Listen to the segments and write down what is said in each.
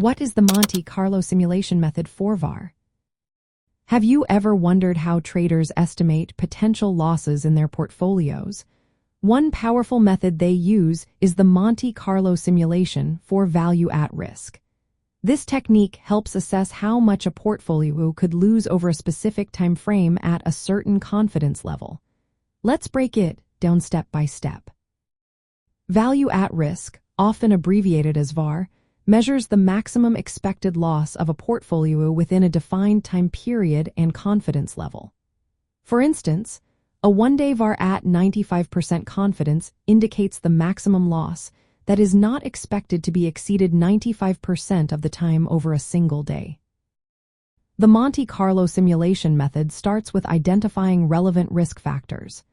What is the Monte Carlo simulation method for VaR? Have you ever wondered how traders estimate potential losses in their portfolios? One powerful method they use is the Monte Carlo simulation for value at risk. This technique helps assess how much a portfolio could lose over a specific time frame at a certain confidence level. Let's break it down step by step. Value at risk, often abbreviated as VaR, measures the maximum expected loss of a portfolio within a defined time period and confidence level. For instance, a one-day VaR at 95% confidence indicates the maximum loss that is not expected to be exceeded 95% of the time over a single day. The Monte Carlo simulation method starts with identifying relevant risk factors.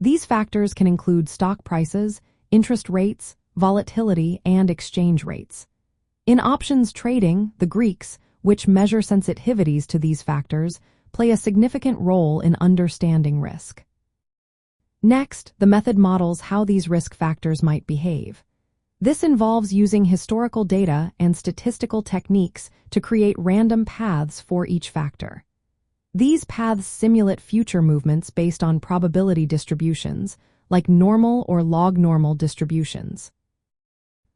These factors can include stock prices, interest rates, volatility, and exchange rates. In options trading, the Greeks, which measure sensitivities to these factors, play a significant role in understanding risk. Next, the method models how these risk factors might behave. This involves using historical data and statistical techniques to create random paths for each factor. These paths simulate future movements based on probability distributions, like normal or log-normal distributions.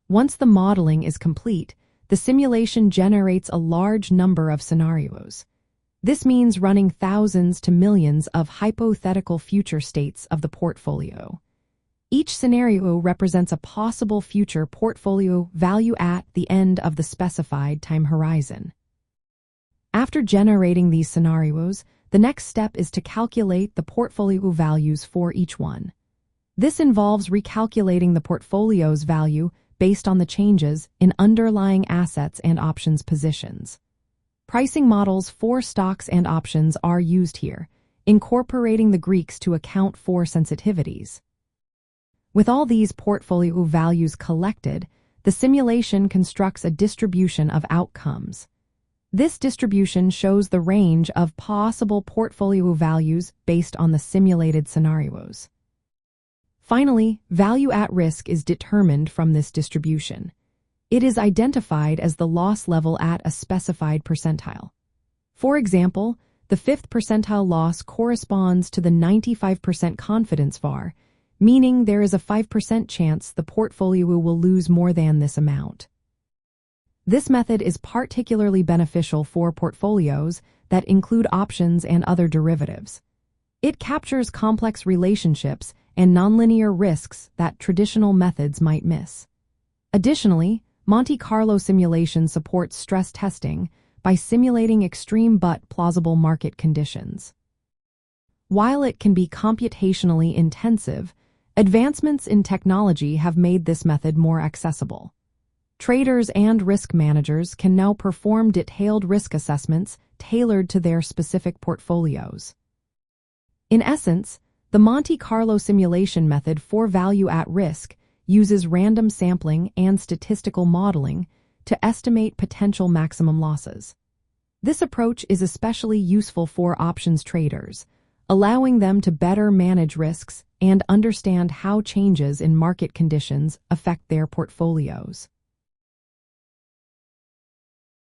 Once the modeling is complete, the simulation generates a large number of scenarios. This means running thousands to millions of hypothetical future states of the portfolio. Each scenario represents a possible future portfolio value at the end of the specified time horizon. After generating these scenarios, the next step is to calculate the portfolio values for each one. This involves recalculating the portfolio's value based on the changes in underlying assets and options positions. Pricing models for stocks and options are used here, incorporating the Greeks to account for sensitivities. With all these portfolio values collected, the simulation constructs a distribution of outcomes. This distribution shows the range of possible portfolio values based on the simulated scenarios. Finally, value at risk is determined from this distribution. It is identified as the loss level at a specified percentile. For example, the 5th percentile loss corresponds to the 95% confidence VaR, meaning there is a 5% chance the portfolio will lose more than this amount. This method is particularly beneficial for portfolios that include options and other derivatives. It captures complex relationships and nonlinear risks that traditional methods might miss. Additionally, Monte Carlo simulation supports stress testing by simulating extreme but plausible market conditions. While it can be computationally intensive, advancements in technology have made this method more accessible. Traders and risk managers can now perform detailed risk assessments tailored to their specific portfolios. In essence, the Monte Carlo simulation method for value at risk uses random sampling and statistical modeling to estimate potential maximum losses. This approach is especially useful for options traders, allowing them to better manage risks and understand how changes in market conditions affect their portfolios.